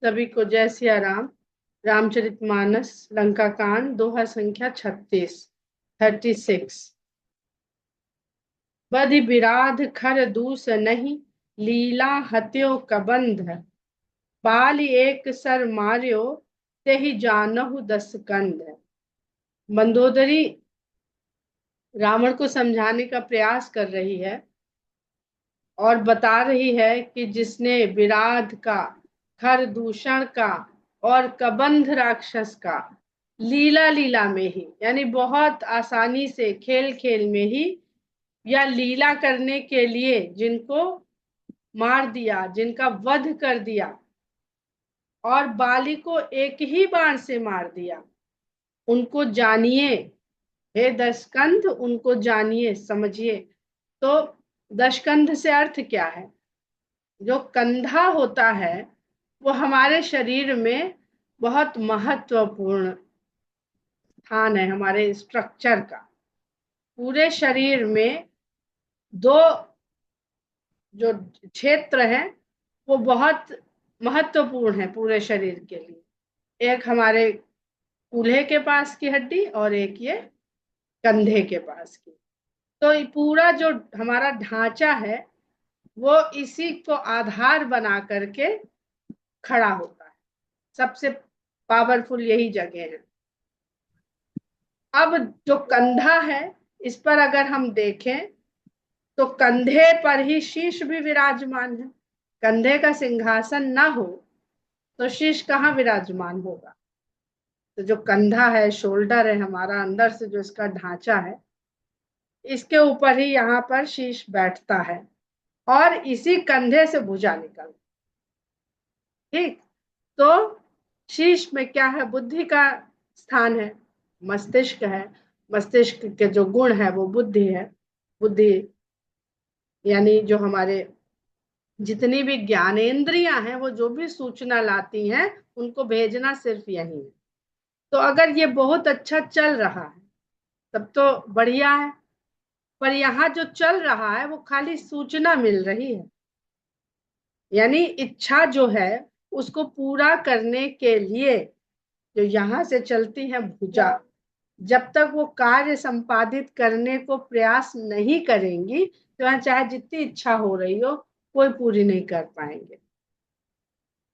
सभी को जय सिया राम। रामचरितमानस लंका कांड दोहा संख्या 36। बधि बिराध खर दूस नहीं, लीला हत्यो कबंध। बाल एक सर मार्यो, तेहि जानहु दस कंध। मंदोदरी रावण को समझाने का प्रयास कर रही है और बता रही है कि जिसने विराध का, खर दूषण का और कबंध राक्षस का लीला लीला में ही, यानी बहुत आसानी से खेल खेल में ही, या लीला करने के लिए जिनको मार दिया, जिनका वध कर दिया और बाली को एक ही बाण से मार दिया, उनको जानिए। हे दशकंध, उनको जानिए, समझिए। तो दशकंध से अर्थ क्या है? जो कंधा होता है वो हमारे शरीर में बहुत महत्वपूर्ण स्थान है, हमारे स्ट्रक्चर का। पूरे शरीर में दो जो क्षेत्र है वो बहुत महत्वपूर्ण है पूरे शरीर के लिए। एक हमारे कूल्हे के पास की हड्डी और एक ये कंधे के पास की। तो ये पूरा जो हमारा ढांचा है वो इसी को आधार बना करके खड़ा होता है। सबसे पावरफुल यही जगह है। अब जो कंधा है, इस पर अगर हम देखें तो कंधे पर ही शीश भी विराजमान है। कंधे का सिंहासन ना हो तो शीश कहाँ विराजमान होगा? तो जो कंधा है, शोल्डर है हमारा, अंदर से जो इसका ढांचा है, इसके ऊपर ही यहाँ पर शीश बैठता है और इसी कंधे से भुजा निकल। ठीक। तो शीश में क्या है? बुद्धि का स्थान है, मस्तिष्क है। मस्तिष्क के जो गुण है वो बुद्धि है। बुद्धि यानी जो हमारे जितनी भी ज्ञानेंद्रियां हैं, वो जो भी सूचना लाती हैं उनको भेजना सिर्फ यही है। तो अगर ये बहुत अच्छा चल रहा है तब तो बढ़िया है, पर यहाँ जो चल रहा है वो खाली सूचना मिल रही है। यानी इच्छा जो है उसको पूरा करने के लिए जो यहाँ से चलती है भुजा, जब तक वो कार्य संपादित करने को प्रयास नहीं करेंगी तो यहाँ चाहे जितनी इच्छा हो रही हो कोई पूरी नहीं कर पाएंगे।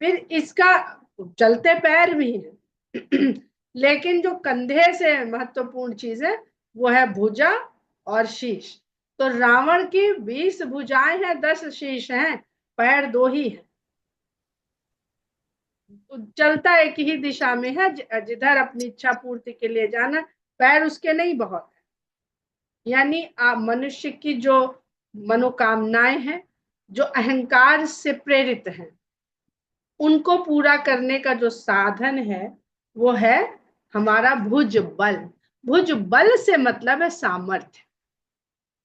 फिर इसका चलते पैर भी है लेकिन जो कंधे से महत्वपूर्ण चीज है वो है भुजा और शीश। तो रावण की 20 भुजाएं हैं, 10 शीश हैं, पैर दो ही है। तो चलता एक ही दिशा में है, जिधर अपनी इच्छा पूर्ति के लिए जाना। पैर उसके नहीं बहुत है। यानी मनुष्य की जो मनोकामनाएं हैं, जो अहंकार से प्रेरित हैं, उनको पूरा करने का जो साधन है वो है हमारा भुज बल। भुज बल से मतलब है सामर्थ्य।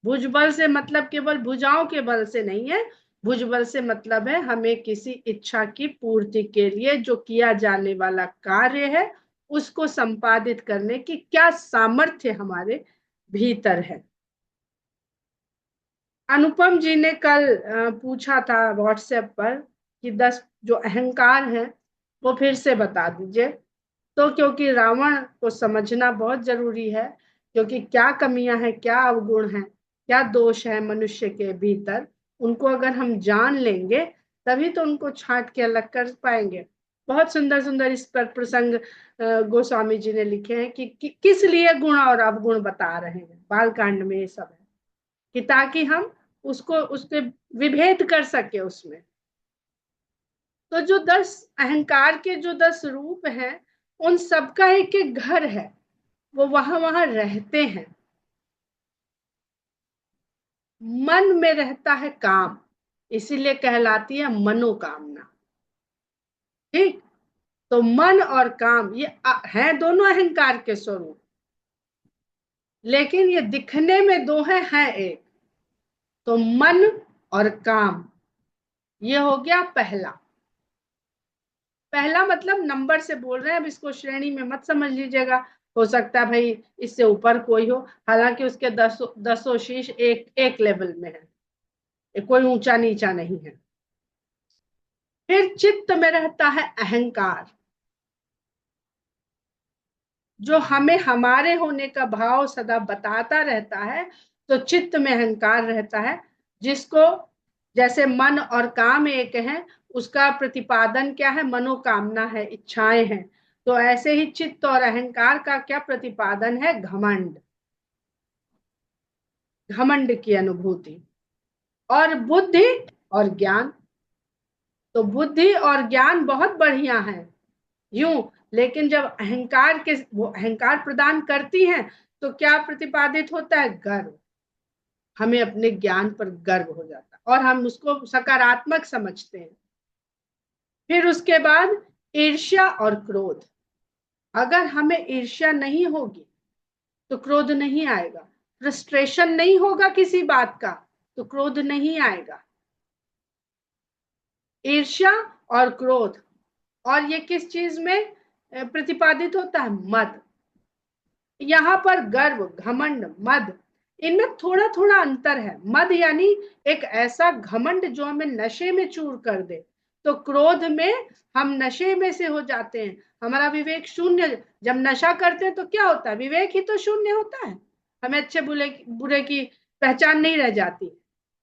भुज बल से मतलब केवल भुजाओं के बल से नहीं है। भुज बल से मतलब है हमें किसी इच्छा की पूर्ति के लिए जो किया जाने वाला कार्य है उसको संपादित करने की क्या सामर्थ्य हमारे भीतर है। अनुपम जी ने कल पूछा था व्हाट्सएप पर कि 10 जो अहंकार हैं वो फिर से बता दीजिए। तो क्योंकि रावण को समझना बहुत जरूरी है, क्योंकि क्या कमियां हैं, क्या अवगुण हैं, क्या दोष है मनुष्य के भीतर, उनको अगर हम जान लेंगे तभी तो उनको छांट के अलग कर पाएंगे। बहुत सुंदर सुंदर इस पर प्रसंग गोस्वामी जी ने लिखे हैं कि किस लिए गुण और अवगुण बता रहे हैं। बाल कांड में ये सब है कि ताकि हम उसको उसके विभेद कर सके उसमें। तो जो 10 अहंकार के जो 10 रूप हैं उन सबका एक एक घर है, वो वहां वहां रहते हैं। मन में रहता है काम, इसीलिए कहलाती है मनोकामना। ठीक। तो मन और काम ये हैं दोनों अहंकार के स्वरूप, लेकिन ये दिखने में दो हैं एक। तो मन और काम, ये हो गया पहला। पहला मतलब नंबर से बोल रहे हैं, अब इसको श्रेणी में मत समझ लीजिएगा। हो सकता है भाई इससे ऊपर कोई हो, हालांकि उसके दसों शीश एक एक लेवल में है, कोई ऊंचा नीचा नहीं है। फिर चित्त में रहता है अहंकार, जो हमें हमारे होने का भाव सदा बताता रहता है। तो चित्त में अहंकार रहता है, जिसको जैसे मन और काम एक है, उसका प्रतिपादन क्या है, मनोकामना है, इच्छाएं हैं। तो ऐसे ही चित्त और अहंकार का क्या प्रतिपादन है, घमंड, घमंड की अनुभूति। और बुद्धि और ज्ञान, तो बुद्धि और ज्ञान बहुत बढ़िया है यूं, लेकिन जब अहंकार के वो अहंकार प्रदान करती हैं, तो क्या प्रतिपादित होता है, गर्व। हमें अपने ज्ञान पर गर्व हो जाता है और हम उसको सकारात्मक समझते हैं। फिर उसके बाद ईर्ष्या और क्रोध। अगर हमें ईर्ष्या नहीं होगी तो क्रोध नहीं आएगा, फ्रस्ट्रेशन नहीं होगा किसी बात का तो क्रोध नहीं आएगा। ईर्ष्या और क्रोध, और ये किस चीज में प्रतिपादित होता है, मद। यहाँ पर गर्व, घमंड, मद, इनमें थोड़ा थोड़ा अंतर है। मद यानी एक ऐसा घमंड जो हमें नशे में चूर कर दे। तो क्रोध में हम नशे में से हो जाते हैं, हमारा विवेक शून्य। जब नशा करते हैं तो क्या होता है, विवेक ही तो शून्य होता है। हमें अच्छे बुरे बुरे की पहचान नहीं रह जाती,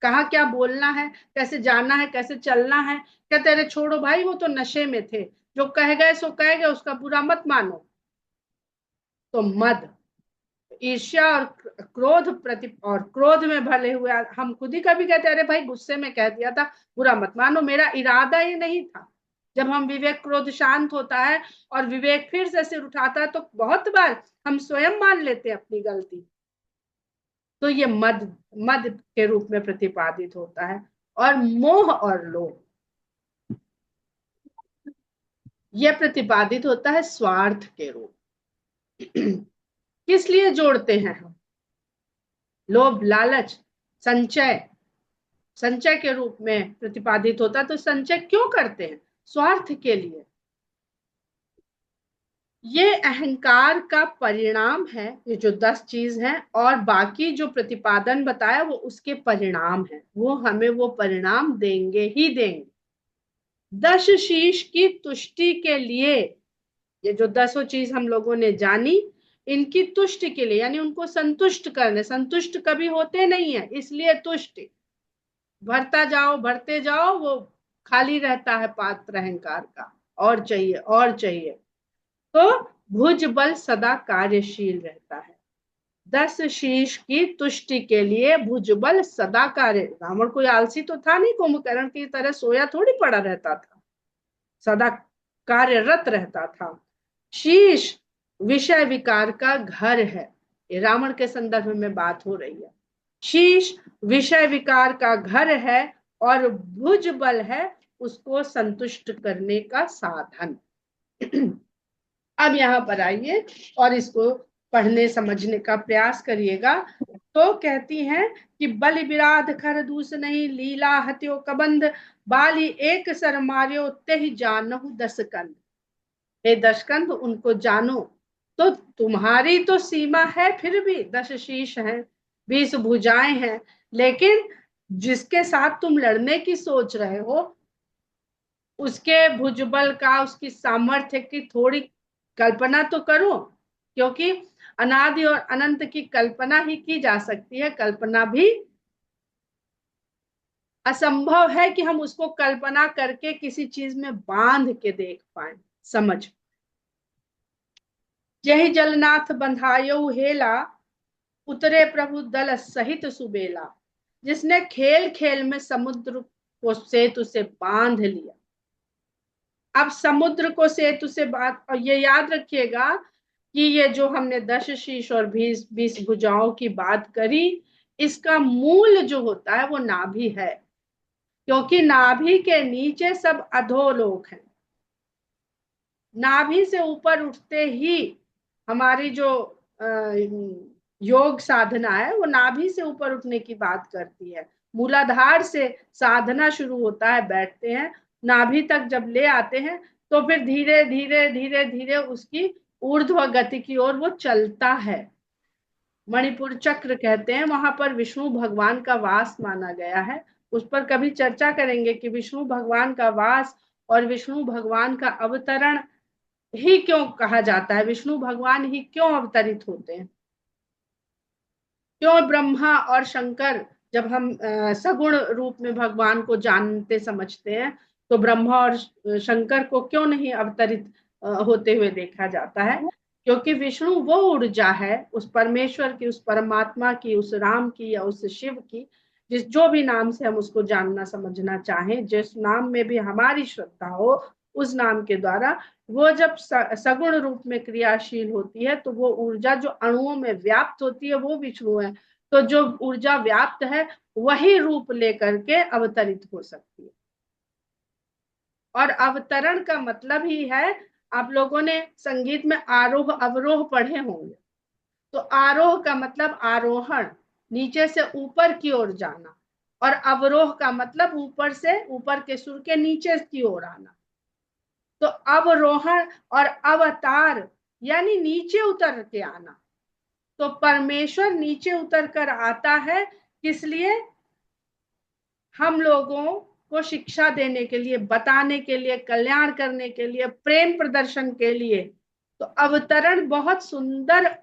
कहाँ क्या बोलना है, कैसे जाना है, कैसे चलना है। कहते अरे छोड़ो भाई, वो तो नशे में थे, जो कह गए सो कह गए, उसका बुरा मत मानो। तो मद, ईर्ष्या और क्रोध प्रति, और क्रोध में भले हुए हम खुद ही कभी कहते अरे भाई गुस्से में कह दिया था, बुरा मत मानो, मेरा इरादा ही नहीं था। जब हम विवेक क्रोध शांत होता है और विवेक फिर से सिर उठाता है, तो बहुत बार हम स्वयं मान लेते हैं अपनी गलती। तो ये मद, मद के रूप में प्रतिपादित होता है। और मोह और लोभ, यह प्रतिपादित होता है स्वार्थ के रूप। किस लिए जोड़ते हैं हम, लोभ, लालच, संचय, संचय के रूप में प्रतिपादित होता है। तो संचय क्यों करते हैं, स्वार्थ के लिए। ये अहंकार का परिणाम है, ये जो 10 चीज हैं, और बाकी जो प्रतिपादन बताया वो उसके परिणाम है, वो हमें वो परिणाम देंगे ही देंगे। 10 शीश की तुष्टि के लिए, ये जो 10 चीज हम लोगों ने जानी, इनकी तुष्टि के लिए, यानी उनको संतुष्ट करने, संतुष्ट कभी होते नहीं है, इसलिए तुष्टि, भरता जाओ भरते जाओ, वो खाली रहता है पात्र अहंकार का, और चाहिए और चाहिए। तो भुज बल सदा कार्यशील रहता है। 10 शीश की तुष्टि के लिए भुजबल सदा कार्य। रावण कोई आलसी तो था नहीं, कुंभकर्ण की तरह सोया थोड़ी पड़ा रहता था, सदा कार्यरत रहता था। शीश विषय विकार का घर है, ये रावण के संदर्भ में बात हो रही है। शीश विषय विकार का घर है, और भुज बल है उसको संतुष्ट करने का साधन। अब यहाँ पर आइए और इसको पढ़ने समझने का प्रयास करिएगा। तो कहती हैं कि बलि विराध खर दूस नहीं, लीला हत्यो कबंध, बाली एक सर मार्यो तेहि जानहु दस कंध। हे दशकंध, उनको जानो। तो तुम्हारी तो सीमा है, फिर भी 10 शीश हैं, 20 भुजाएं हैं, लेकिन जिसके साथ तुम लड़ने की सोच रहे हो, उसके भुजबल का, उसकी सामर्थ्य की थोड़ी कल्पना तो करो। क्योंकि अनादि और अनंत की कल्पना ही की जा सकती है, कल्पना भी असंभव है कि हम उसको कल्पना करके किसी चीज में बांध के देख पाए, समझ। यही जलनाथ बंधायो हेला, उतरे प्रभु दल सहित सुबेला। जिसने खेल खेल में समुद्र को सेतु से बांध लिया। अब समुद्र को सेतु से बात, और ये याद रखिएगा कि ये जो हमने 10 शीश और 20 भुजाओं की बात करी, इसका मूल जो होता है वो नाभि है, क्योंकि नाभि के नीचे सब अधोलोक है। नाभि से ऊपर उठते ही हमारी जो योग साधना है, वो नाभि से ऊपर उठने की बात करती है। मूलाधार से साधना शुरू होता है, बैठते हैं, नाभि तक जब ले आते हैं, तो फिर धीरे धीरे धीरे धीरे उसकी ऊर्ध्व गति की ओर वो चलता है। मणिपुर चक्र कहते हैं, वहां पर विष्णु भगवान का वास माना गया है। उस पर कभी चर्चा करेंगे कि विष्णु भगवान का वास और विष्णु भगवान का अवतरण ही क्यों कहा जाता है, विष्णु भगवान ही क्यों अवतरित होते हैं, क्यों ब्रह्मा और शंकर, जब हम सगुण रूप में भगवान को जानते समझते हैं, तो ब्रह्मा और शंकर को क्यों नहीं अवतरित होते हुए देखा जाता है? क्योंकि विष्णु वो ऊर्जा है उस परमेश्वर की, उस परमात्मा की, उस राम की या उस शिव की, जिस जो भी नाम से हम उसको जानना समझना चाहें, जिस नाम में भी हमारी श्रद्धा हो, उस नाम के द्वारा वो जब सगुण रूप में क्रियाशील होती है, तो वो ऊर्जा जो अणुओं में व्याप्त होती है वो विष्णु है। तो जो ऊर्जा व्याप्त है वही रूप लेकर के अवतरित हो सकती है। और अवतरण का मतलब ही है, आप लोगों ने संगीत में आरोह अवरोह पढ़े होंगे, तो आरोह का मतलब आरोहण, नीचे से ऊपर की ओर जाना, और अवरोह का मतलब ऊपर से, ऊपर के सुर के नीचे की ओर आना। तो अवरोहण और अवतार यानी नीचे उतर के आना। तो परमेश्वर नीचे उतर कर आता है, किस लिए? हम लोगों को शिक्षा देने के लिए, बताने के लिए, कल्याण करने के लिए, प्रेम प्रदर्शन के लिए। तो अवतरण बहुत सुंदर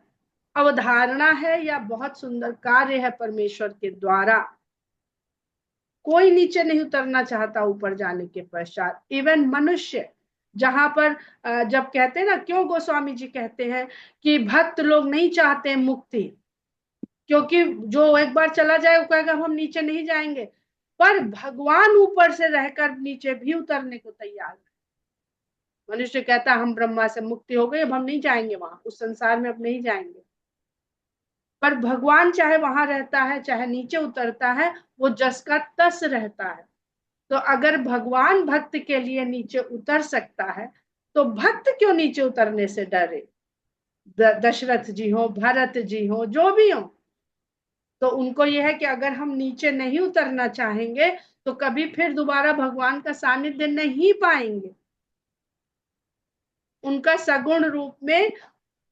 अवधारणा है या बहुत सुंदर कार्य है परमेश्वर के द्वारा। कोई नीचे नहीं उतरना चाहता ऊपर जाने के पश्चात। इवन मनुष्य, जहां पर जब कहते हैं ना, क्यों गोस्वामी जी कहते हैं कि भक्त लोग नहीं चाहते मुक्ति, क्योंकि जो एक बार चला जाए वो कहेगा हम नीचे नहीं जाएंगे। पर भगवान ऊपर से रहकर नीचे भी उतरने को तैयार है। मनुष्य कहता हम ब्रह्मा से मुक्ति हो गई, अब हम नहीं जाएंगे वहां, उस संसार में अब नहीं जाएंगे। पर भगवान चाहे वहां रहता है चाहे नीचे उतरता है, वो जस का तस रहता है। तो अगर भगवान भक्त के लिए नीचे उतर सकता है, तो भक्त क्यों नीचे उतरने से डरे? दशरथ जी हो, भरत जी हो, जो भी हो, तो उनको यह है कि अगर हम नीचे नहीं उतरना चाहेंगे तो कभी फिर दोबारा भगवान का सानिध्य नहीं पाएंगे। उनका सगुण रूप में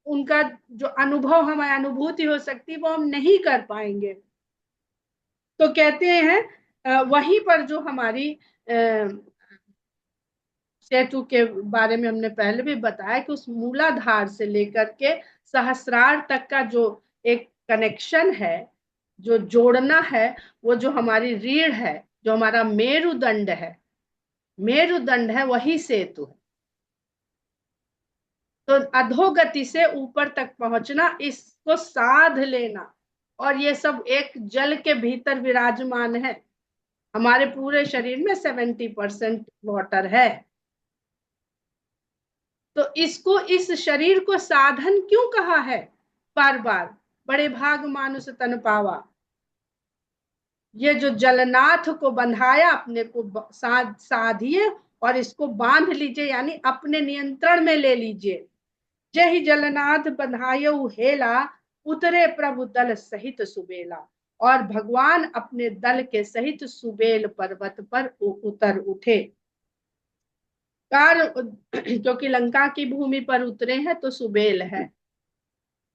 उनका जो अनुभव, हमें अनुभूति हो सकती है, वो हम नहीं कर पाएंगे। तो कहते हैं वहीं पर जो हमारी सेतु के बारे में हमने पहले भी बताया कि उस मूलाधार से लेकर के सहस्रार तक का जो एक कनेक्शन है, जो जोड़ना है, वो जो हमारी रीढ़ है, जो हमारा मेरुदंड है, मेरुदंड है, वही सेतु है। तो अधोगति से ऊपर तक पहुंचना, इसको साध लेना, और ये सब एक जल के भीतर विराजमान है। हमारे पूरे शरीर में 70% वाटर है। तो इसको, इस शरीर को साधन क्यों कहा है बार बार? बड़े भाग मानुष तन पावा। ये जो जलनाथ को बंधाया, अपने को साधिए और इसको बांध लीजिए, यानी अपने नियंत्रण में ले लीजिए। जय जलनाथ बंधायो हेला, उतरे प्रभु दल सहित सुबेला। और भगवान अपने दल के सहित सुबेल पर्वत पर उतर उठे। कार क्योंकि लंका की भूमि पर उतरे हैं तो सुबेल है,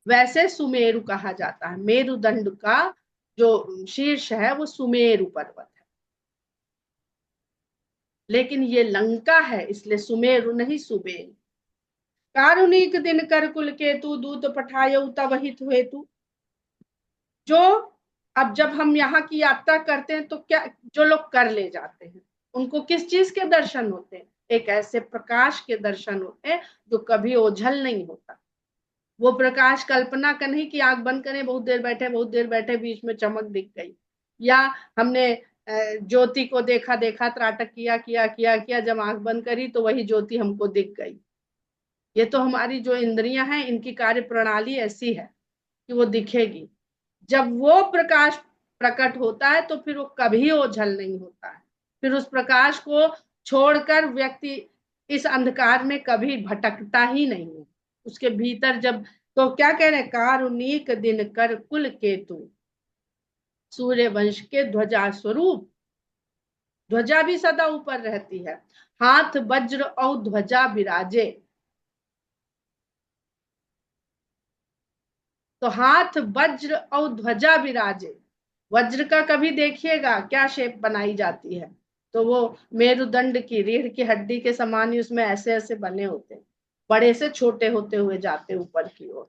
वैसे सुमेरु कहा जाता है। मेरुदंड का जो शीर्ष है वो सुमेरु पर्वत है, लेकिन ये लंका है इसलिए सुमेरु नहीं, सुबेल। कारुणिक दिन कर कुल केतु, दूत पठायो तब हित हेतु। जो, अब जब हम यहाँ की यात्रा करते हैं तो क्या, जो लोग कर ले जाते हैं उनको किस चीज के दर्शन होते हैं? एक ऐसे प्रकाश के दर्शन होते हैं जो कभी ओझल नहीं होता। वो प्रकाश कल्पना का नहीं कि आंख बंद करें, बहुत देर बैठे, बहुत देर बैठे, बीच में चमक दिख गई, या हमने ज्योति को देखा देखा त्राटक किया किया किया किया, जब आंख बंद करी तो वही ज्योति हमको दिख गई। ये तो हमारी जो इंद्रियां हैं इनकी कार्य प्रणाली ऐसी है कि वो दिखेगी। जब वो प्रकाश प्रकट होता है तो फिर वो कभी ओझल नहीं होता है। फिर उस प्रकाश को छोड़कर व्यक्ति इस अंधकार में कभी भटकता ही नहीं है। उसके भीतर जब, तो क्या कह रहे हैं, कारुणिक दिन कर कुल केतु, सूर्य वंश के ध्वजा स्वरूप। ध्वजा भी सदा ऊपर रहती है। हाथ वज्र और ध्वजा विराजे। तो हाथ वज्र और ध्वजा विराजे। वज्र का कभी देखिएगा क्या शेप बनाई जाती है, तो वो मेरुदंड की रीढ़ की हड्डी के समान ही उसमें ऐसे ऐसे बने होते हैं, बड़े से छोटे होते हुए जाते ऊपर की ओर,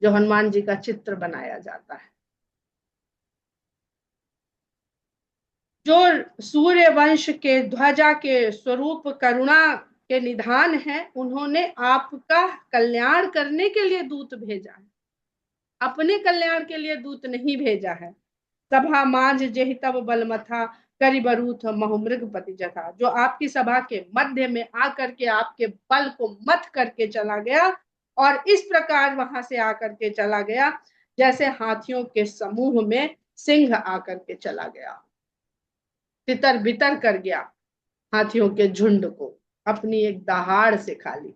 जो हनुमान जी का चित्र बनाया जाता है। जो सूर्य वंश के ध्वजा के स्वरूप करुणा के निधान है, उन्होंने आपका कल्याण करने के लिए दूत भेजा है, अपने कल्याण के लिए दूत नहीं भेजा है। सभा मांझ जेहि तब बलमथा, करि बरूथ महु मृगपति जथा। जो आपकी सभा के मध्य में आकर के आपके बल को मथ करके चला गया, और इस प्रकार वहां से आकर के चला गया जैसे हाथियों के समूह में सिंह आकर के चला गया, तितर बितर कर गया हाथियों के झुंड को अपनी एक दहाड़ से खाली।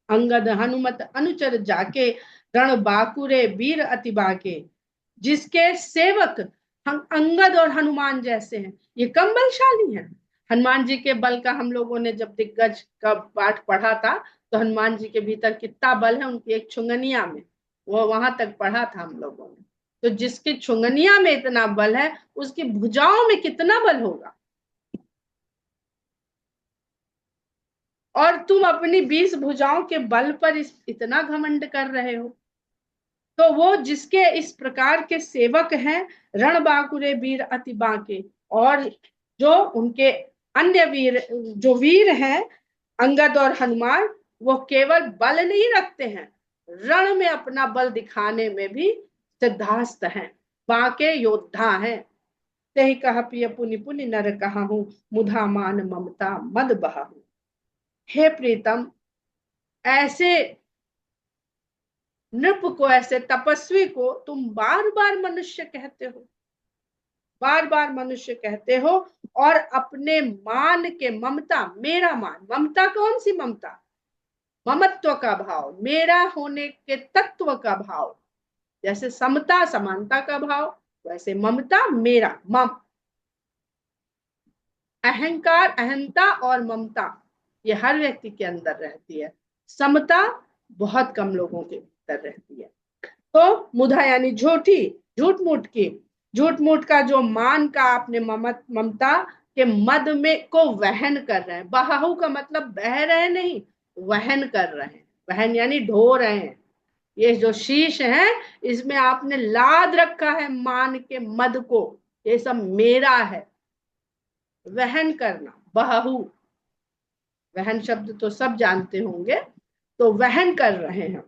अंगद हनुमत अनुचर जाके, रण बाकुरे वीर अति बाके। जिसके सेवक हम अंगद और हनुमान जैसे हैं, ये कम बलशाली हैं। हनुमान जी के बल का हम लोगों ने जब दिग्गज का पाठ पढ़ा था, तो हनुमान जी के भीतर कितना बल है उनकी एक छुंगनिया में, वो वहां तक पढ़ा था हम लोगों ने। तो जिसकी छुंगनिया में इतना बल है, उसकी भुजाओं में कितना बल होगा। और तुम अपनी 20 भुजाओं के बल पर इतना घमंड कर रहे हो। तो वो जिसके इस प्रकार के सेवक हैं, रण बांकुरे वीर अति बांके, और जो उनके अन्य वीर, जो वीर हैं अंगद और हनुमान, वो केवल बल नहीं रखते हैं, रण में अपना बल दिखाने में भी सिद्धास्त हैं, बांके योद्धा हैं। तेहि कह पिय पुनि पुनि नर कहाहू, मुधा मान ममता मद बहाहू। हे प्रीतम, ऐसे नृप को, ऐसे तपस्वी को तुम बार बार मनुष्य कहते हो, बार बार मनुष्य कहते हो, और अपने मान के, ममता, मेरा मान, ममता कौन सी ममता, ममत्व का भाव, मेरा होने के तत्व का भाव। जैसे समता समानता का भाव, वैसे ममता मेरा, मम। अहंकार, अहंता और ममता, ये हर व्यक्ति के अंदर रहती है। समता बहुत कम लोगों के अंदर रहती है। तो मुधा यानी झूठी, झूठ मूठ की, झूठ मूठ का जो मान का आपने ममता के मद में को वहन कर रहे हैं। बहाहू का मतलब बह रहे नहीं, वहन कर रहे हैं। वहन यानी ढो रहे हैं। ये जो शीश है, इसमें आपने लाद रखा है मान के मद को, ये सब मेरा है। वहन करना, बहाहू, वहन शब्द तो सब जानते होंगे। तो वहन कर रहे हैं।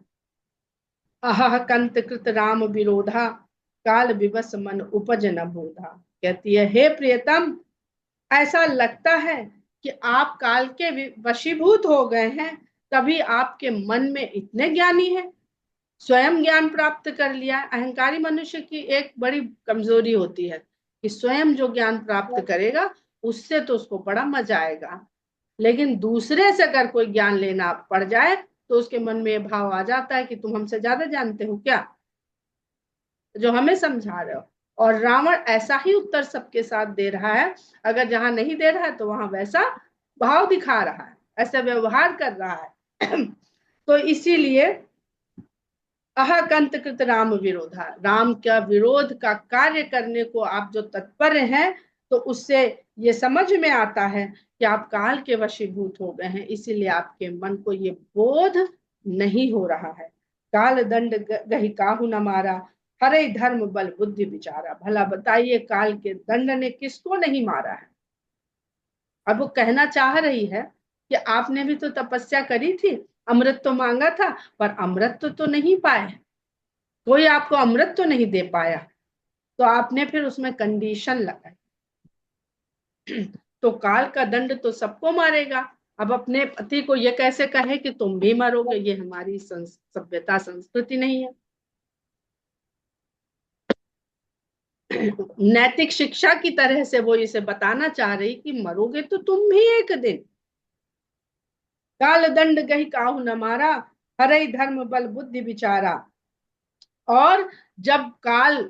अह कंत कृत राम विरोधा, काल विवश मन उपज न बोधा। कहती है, हे प्रियतम, ऐसा लगता है कि आप काल के वशीभूत हो गए हैं, तभी आपके मन में इतने ज्ञानी हैं, स्वयं ज्ञान प्राप्त कर लिया। अहंकारी मनुष्य की एक बड़ी कमजोरी होती है कि स्वयं जो ज्ञान प्राप्त करेगा उससे तो उसको बड़ा मजा आएगा, लेकिन दूसरे से अगर कोई ज्ञान लेना पड़ जाए तो उसके मन में ये भाव आ जाता है कि तुम हमसे ज्यादा जानते हो क्या, जो हमें समझा रहे हो। और रावण ऐसा ही उत्तर सबके साथ दे रहा है। अगर जहां नहीं दे रहा है तो वहां वैसा भाव दिखा रहा है, ऐसा व्यवहार कर रहा है। तो इसीलिए अह कंत कृत राम विरोधा, राम का विरोध का कार्य करने को आप जो तत्पर हैं, तो उससे ये समझ में आता है कि आप काल के वशीभूत हो गए हैं, इसीलिए आपके मन को ये बोध नहीं हो रहा है। काल दंड गहि काहू न मारा, हरे धर्म बल बुद्धि विचारा। भला बताइए, काल के दंड ने किसको नहीं मारा है। अब वो कहना चाह रही है कि आपने भी तो तपस्या करी थी, अमृत तो मांगा था, पर अमृत तो नहीं पाए, कोई आपको अमृत तो नहीं दे पाया, तो आपने फिर उसमें कंडीशन लगाई। तो काल का दंड तो सबको मारेगा। अब अपने पति को ये कैसे कहे कि तुम भी मरोगे, ये हमारी सभ्यता संस्कृति नहीं है। नैतिक शिक्षा की तरह से वो इसे बताना चाह रही कि मरोगे तो तुम भी एक दिन। काल दंड गही काहू न मारा, हरई धर्म बल बुद्धि विचारा। और जब काल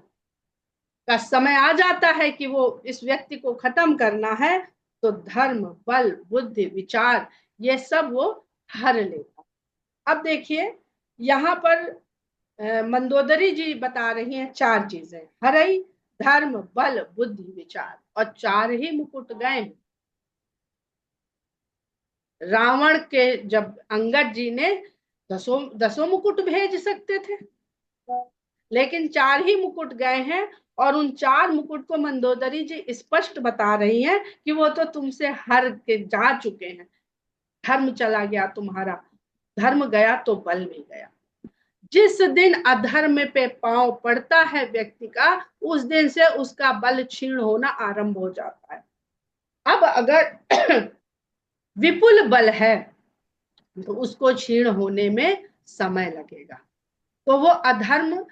का समय आ जाता है कि वो इस व्यक्ति को खत्म करना है, तो धर्म बल बुद्धि विचार ये सब वो हर लेगा। अब देखिए, यहाँ पर मंदोदरी जी बता रही हैं 4 चीजें। हरई धर्म बल बुद्धि विचार, और 4 ही मुकुट गए। रावण के जब अंगद जी ने दसों दसों मुकुट भेज सकते थे, लेकिन 4 ही मुकुट गए हैं। और उन 4 मुकुट को मंदोदरी जी स्पष्ट बता रही हैं कि वो तो तुमसे हार के जा चुके हैं। धर्म चला गया तुम्हारा, धर्म गया तो बल भी गया। जिस दिन अधर्म पे पांव पड़ता है व्यक्ति का, उस दिन से उसका बल क्षीण होना आरंभ हो जाता है। अब अगर विपुल बल है तो उसको क्षीण होने में समय लगेगा। तो वो अधर्म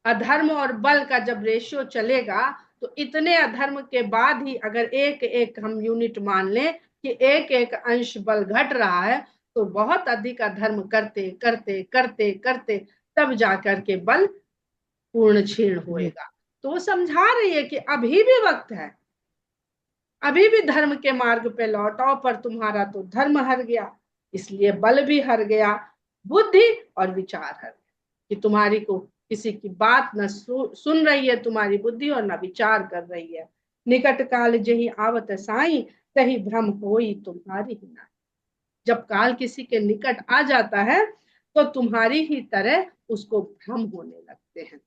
अधर्म और बल का जब रेशियो चलेगा, तो इतने अधर्म के बाद ही अगर एक एक हम यूनिट मान लें कि एक एक अंश बल घट रहा है, तो बहुत अधिक अधर्म करते करते करते करते तब जाकर के बल पूर्ण क्षीण होएगा। तो वो समझा रही है कि अभी भी वक्त है, अभी भी धर्म के मार्ग पे लौटाओ, पर तुम्हारा तो धर्म हर गया, इसलिए बल भी हर गया, बुद्धि और विचार हर गया, कि तुम्हारी को किसी की बात न सुन रही है तुम्हारी बुद्धि, और न विचार कर रही है। निकट काल जही आवत साई, तही भ्रम होई तुम्हारी ही ना। जब काल किसी के निकट आ जाता है तो तुम्हारी ही तरह उसको भ्रम होने लगते हैं।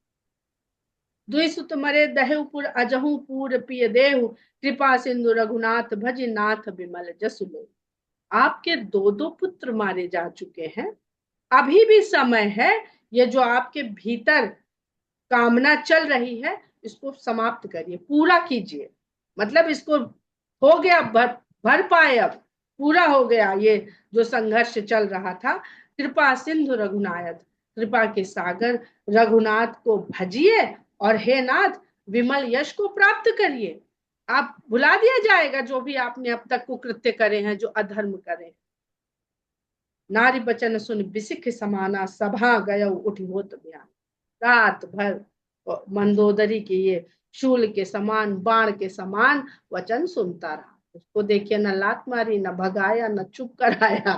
द्विसुत मरे दहेपुर अजहू पूर पिय देहु, कृपा सिंधु रघुनाथ भज नाथ बिमल जसुलो। आपके 2 पुत्र मारे जा चुके हैं, अभी भी समय है। ये जो आपके भीतर कामना चल रही है, इसको समाप्त करिए, पूरा कीजिए। मतलब इसको हो गया, भर पाए, अब पूरा हो गया ये जो संघर्ष चल रहा था। कृपा सिंधु रघुनाथ, कृपा के सागर रघुनाथ को भजिए, और हे नाथ विमल यश को प्राप्त करिए। आप भुला दिया जाएगा जो भी आपने अब तक कुकृत्य करे हैं, जो अधर्म करे हैं। नारी बचन सुन बिसिख समाना, सभा गय उठ होत बयान। रात भर मंदोदरी के ये शूल के समान, बाण के समान वचन सुनता रहा। उसको देखिए, न लात मारी, न भगाया, न चुप कराया।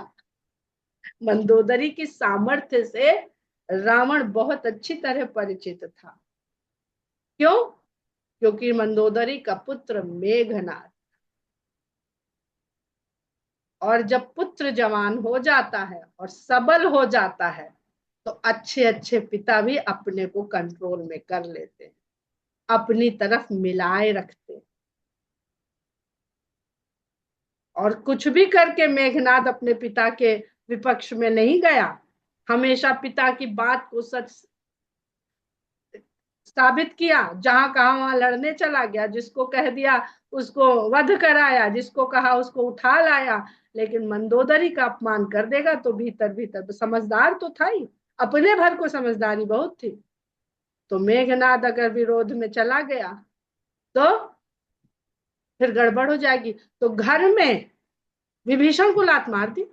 मंदोदरी की सामर्थ्य से रावण बहुत अच्छी तरह परिचित था। क्यों? क्योंकि मंदोदरी का पुत्र मेघनाद, और जब पुत्र जवान हो जाता है और सबल हो जाता है, तो अच्छे अच्छे पिता भी अपने को कंट्रोल में कर लेते हैं, अपनी तरफ मिलाए रखते हैं। और कुछ भी करके मेघनाद अपने पिता के विपक्ष में नहीं गया, हमेशा पिता की बात को सच साबित किया। जहां कहा वहां लड़ने चला गया, जिसको कह दिया उसको वध कराया, जिसको कहा उसको उठा लाया। लेकिन मंदोदरी का अपमान कर देगा तो भीतर भीतर समझदार तो था ही, अपने भर को समझदारी बहुत थी। तो मेघनाद अगर विरोध में चला गया तो फिर गड़बड़ हो जाएगी। तो घर में विभीषण को लात मार दी,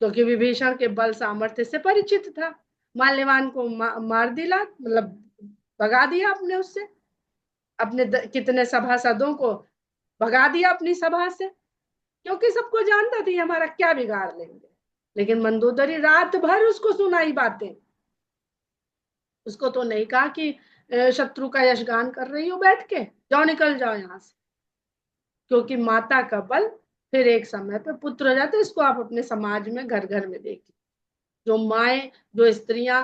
क्योंकि विभीषण के बल सामर्थ्य से परिचित था। माल्यवान को मार दी लात, मतलब भगा दिया अपने उससे, अपने कितने सभासदों को भगा दिया अपनी सभा से, क्योंकि सबको जानता था हमारा क्या बिगाड़ लेंगे। लेकिन मंदोदरी रात भर उसको सुनाई बातें, उसको तो नहीं कहा कि शत्रु का यशगान कर रही हो बैठ के, जाओ निकल जाओ यहां से। क्योंकि माता का बल फिर एक समय पे पुत्र हो जाते, इसको आप अपने समाज में घर घर में देखिए। जो माए, जो स्त्रियां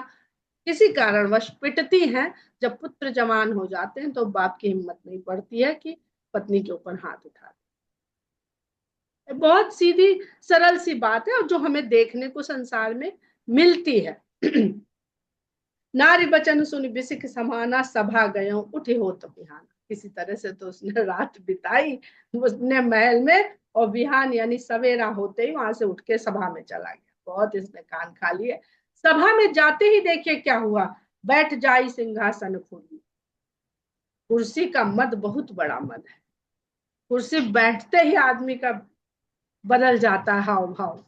किसी कारणवश पिटती हैं, जब पुत्र जवान हो जाते हैं तो बाप की हिम्मत नहीं पड़ती है कि पत्नी के ऊपर हाथ उठा दे। बहुत सीधी सरल सी बात है, और जो हमें देखने को संसार में मिलती है। नारी बचन सुन बिसिक समाना, सभा गयो उठे हो तो बिहान। किसी तरह से तो उसने रात बिताई उसने महल में, और बिहान यानी सवेरा होते ही वहां से उठ के सभा में चला गया। बहुत इसने कान खा लिए। सभा में जाते ही देखिए क्या हुआ, बैठ जाई सिंहासन फूली। कुर्सी का मद बहुत बड़ा मद है, कुर्सी बैठते ही आदमी का बदल जाता है हाव भाव।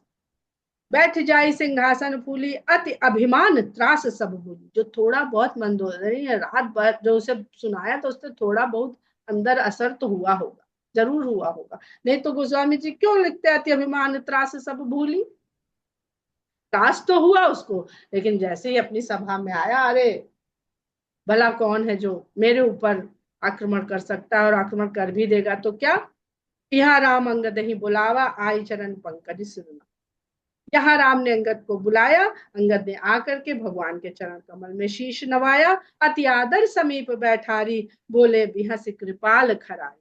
बैठ जाई सिंहासन फूली, अति अभिमान त्रास सब भूली। जो थोड़ा बहुत मंदोदरी है रात भर जो उसे सुनाया, तो उससे थोड़ा बहुत अंदर असर तो हुआ होगा, जरूर हुआ होगा। नहीं तो गोस्वामी जी क्यों लिखते अति अभिमान त्रास सब भूली? त्रास तो हुआ उसको, लेकिन जैसे ही अपनी सभा में आया, अरे भला कौन है जो मेरे ऊपर आक्रमण कर सकता है, और आक्रमण कर भी देगा तो क्या। यहाँ राम अंगद ही बुलावा, आई चरण पंकज सिरना। यहाँ राम ने अंगद को बुलाया, अंगद ने आकर के भगवान के चरण कमल में शीश नवाया, अति आदर समीप बैठारी, बोले बिहस कृपाल खराई।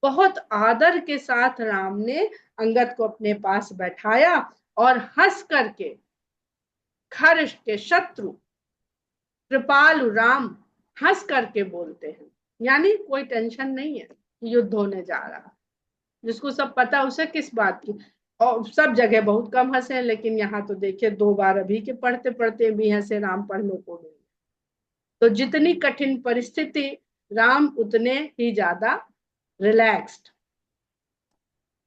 बहुत आदर के साथ राम ने अंगद को अपने पास बैठाया और हंस करके, खर के शत्रु कृपालु राम हंस करके बोलते हैं, यानी कोई टेंशन नहीं है कि युद्ध होने जा रहा। जिसको सब पता उसे किस बात की। और सब जगह बहुत कम हंसे, लेकिन यहाँ तो देखिए 2 बार अभी के पढ़ते पढ़ते भी हंसे राम पढ़ने को मिले। तो जितनी कठिन परिस्थिति, राम उतने ही ज्यादा रिलैक्स्ड।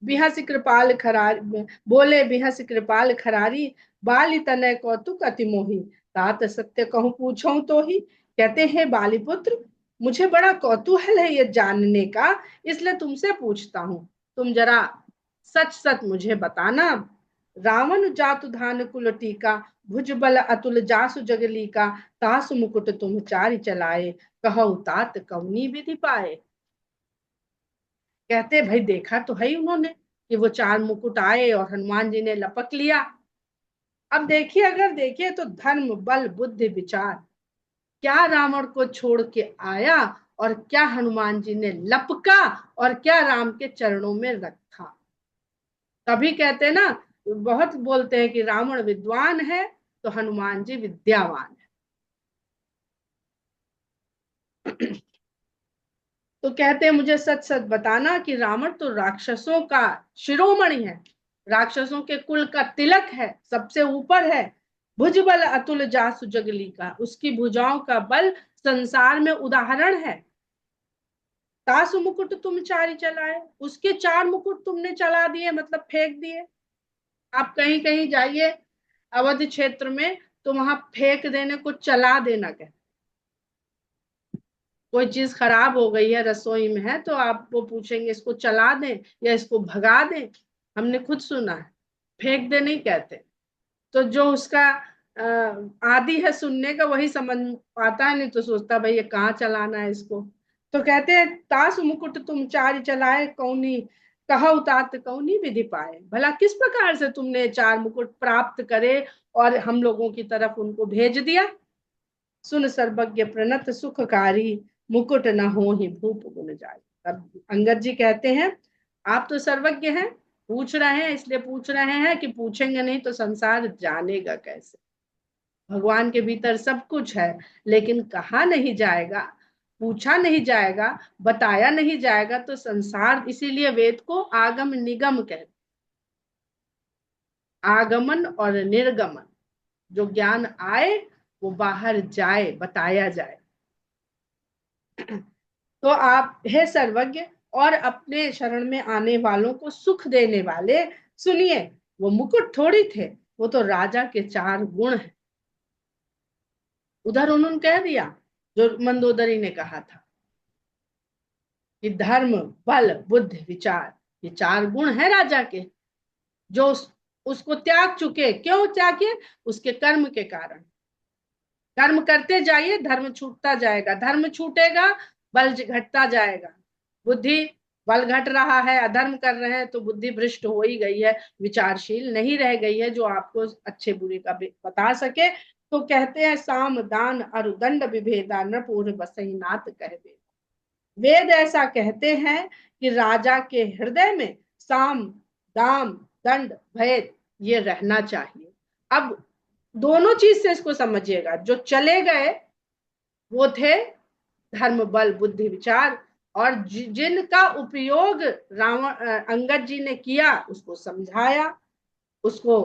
बिहस कृपाल खरारी, बोले बिहस कृपाल खरारी, बाली तनय कौतुक अति मोही, तात सत्य कहूं पूछूं तो ही। कहते हैं बाली पुत्र, मुझे बड़ा कौतूहल है ये जानने का, इसलिए तुमसे पूछता हूँ। तुम जरा सच सच मुझे बताना। रावण जातु धान कुल टीका, भुजबल अतुल जासु जगली का, तासु मुकुट तुम चारि चलाए, कहो तात कौनी विधि पाए। कहते भाई देखा तो है उन्होंने कि वो 4 मुकुट आए और हनुमान जी ने लपक लिया। अब देखिए, अगर देखिए तो धर्म बल बुद्धि विचार, क्या रावण को छोड़ के आया और क्या हनुमान जी ने लपका और क्या राम के चरणों में रखा। तभी कहते ना, बहुत बोलते हैं कि रावण विद्वान है तो हनुमान जी विद्यावान है। तो कहते हैं मुझे सच सच बताना कि रावण तो राक्षसों का शिरोमणि है, राक्षसों के कुल का तिलक है, सबसे ऊपर है। भुजबल अतुल जासु जगली का, उसकी भुजाओं का बल संसार में उदाहरण है। तासु मुकुट तुम चारि चलाए, उसके 4 मुकुट तुमने चला दिए, मतलब फेंक दिए। आप कहीं कहीं जाइए अवध क्षेत्र में, तो वहां फेंक देने को चला देना कहते। कोई चीज खराब हो गई है रसोई में है, तो आप वो पूछेंगे इसको चला दें या इसको भगा दें। हमने खुद सुना है, फेंक दे नहीं कहते। तो जो उसका आदि है सुनने का, वही समझ पाता है, नहीं तो सोचता भाई ये कहाँ चलाना है इसको। तो कहते हैं तास मुकुट तुम चारि चलाए, कौनी कहा उतात कौनी विधि पाए। भला किस प्रकार से तुमने 4 मुकुट प्राप्त करे और हम लोगों की तरफ उनको भेज दिया। सुन सर्वज्ञ प्रणत सुखकारी, मुकुट न हो ही भूप गुण जाए। तब अंगद जी कहते हैं आप तो सर्वज्ञ हैं, पूछ रहे हैं इसलिए पूछ रहे हैं कि पूछेंगे नहीं तो संसार जानेगा कैसे। भगवान के भीतर सब कुछ है, लेकिन कहा नहीं जाएगा, पूछा नहीं जाएगा, बताया नहीं जाएगा तो संसार, इसीलिए वेद को आगम निगम कहते। आगमन और निर्गमन, जो ज्ञान आए वो बाहर जाए, बताया जाए। तो आप हे सर्वज्ञ और अपने शरण में आने वालों को सुख देने वाले, सुनिए वो मुकुट थोड़ी थे, वो तो राजा के 4 गुण हैं। उधर उन्होंने कह दिया जो मंदोदरी ने कहा था कि धर्म बल बुद्धि विचार, ये 4 गुण है राजा के, जो उसको त्याग चुके। क्यों त्यागे, उसके कर्म के कारण। कर्म करते जाइए, धर्म छूटता जाएगा, धर्म छूटेगा बल घटता जाएगा। बुद्धि, बल घट रहा है, अधर्म कर रहे हैं तो बुद्धि भ्रष्ट हो ही गई है, विचारशील नहीं रह गई है जो आपको अच्छे बुरे का बता सके। तो कहते हैं साम दान अरुदंड विभेदा, नरपुर बसई नाथ कहवे। वेद ऐसा कहते हैं कि राजा के हृदय में साम दाम दंड भेद ये रहना चाहिए। अब दोनों चीज से इसको समझिएगा। जो चले गए वो थे धर्म बल बुद्धि विचार, और जिनका उपयोग रावण अंगद जी ने किया, उसको समझाया, उसको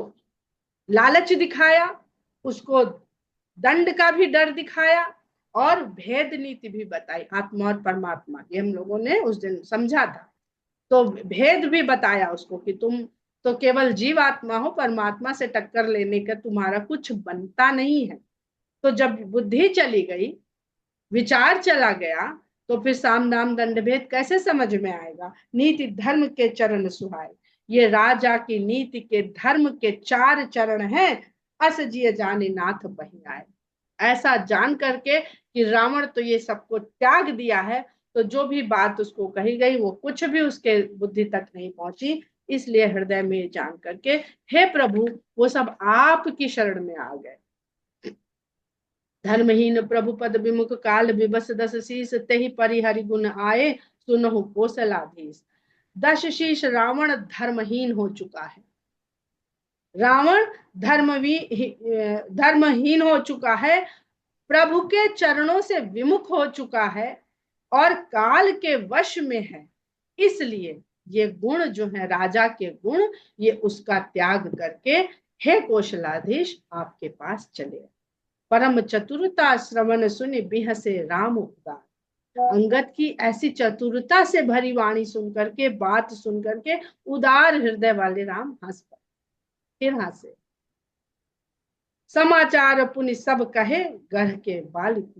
लालच दिखाया, उसको दंड का भी डर दिखाया, और भेद नीति भी बताई, आत्मा और परमात्मा, ये हम लोगों ने उस दिन समझा था। तो भेद भी बताया उसको कि तुम तो केवल जीव आत्मा हो, परमात्मा से टक्कर लेने का तुम्हारा कुछ बनता नहीं है। तो जब बुद्धि चली गई, विचार चला गया, तो फिर साम दाम दंड भेद कैसे समझ में आएगा। नीति धर्म के चरण सुहाए, ये राजा की नीति के धर्म के 4 चरण हैं। अस जिय जाने नाथ बही आए। ऐसा जान करके कि रावण तो ये सबको त्याग दिया है, तो जो भी बात उसको कही गई वो कुछ भी उसके बुद्धि तक नहीं पहुंची। इसलिए हृदय में जान करके हे प्रभु वो सब आपकी शरण में आ गए। धर्महीन प्रभु पद विमुख काल विबस दस शीस तेहि परिहरि गुण आए सुनहु कौशलाधीश। दश शीश रावण धर्महीन हो चुका है। रावण धर्महीन हो चुका है, प्रभु के चरणों से विमुख हो चुका है और काल के वश में है। इसलिए ये गुण जो है राजा के गुण, ये उसका त्याग करके हे कौशलाधीश आपके पास चले। परम चतुरता श्रवण सुनि बिहसे राम उदार। अंगद की ऐसी चतुरता से भरी वाणी सुन करके, बात सुन करके उदार हृदय वाले राम हंस पड़े, फिर हंसे। समाचार पुनि सब कहे गढ़ के बालिक।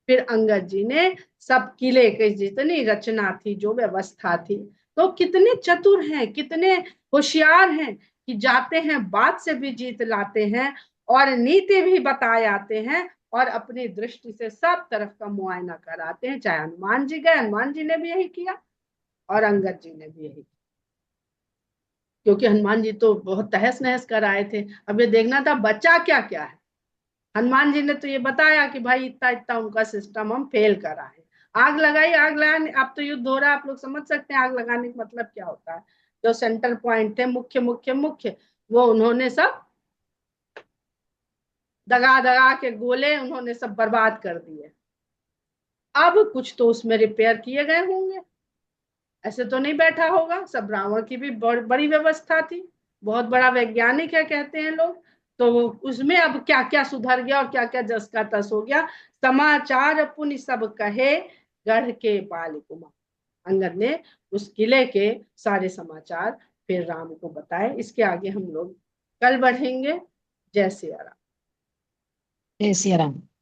फिर अंगद जी ने सब किले की जितनी रचना थी, जो व्यवस्था थी, तो कितने चतुर हैं, कितने होशियार हैं कि जाते हैं बात से भी जीत लाते हैं और नीति भी बताए आते हैं और अपनी दृष्टि से सब तरफ का मुआयना कराते हैं। चाहे हनुमान जी गए, हनुमान जी ने भी यही किया और अंगद जी ने भी यही किया, क्योंकि हनुमान जी तो बहुत तहस नहस कर आए थे। अब ये देखना था बच्चा क्या क्या है। हनुमान जी ने तो ये बताया कि भाई इतना इतना उनका सिस्टम हम फेल करा है। आग लगाई, आग लगाने, अब तो युद्ध हो रहा है, आप लोग समझ सकते हैं आग लगाने का मतलब क्या होता है। जो सेंटर पॉइंट थे, मुख्य मुख्य मुख्य, वो उन्होंने सब दगा दगा के गोले उन्होंने सब बर्बाद कर दिए। अब कुछ तो उसमें रिपेयर किए गए होंगे, ऐसे तो नहीं बैठा होगा सब। रावण की भी बड़ी व्यवस्था थी, बहुत बड़ा वैज्ञानिक है कहते हैं लोग। तो उसमें अब क्या क्या सुधर गया और क्या क्या जस का तस हो गया। समाचार पुनि सब कहे गढ़ के बालिकुमा। अंगद ने उस किले के सारे समाचार फिर राम को बताए। इसके आगे हम लोग कल बढ़ेंगे। जय सिया राम। जय सिया राम।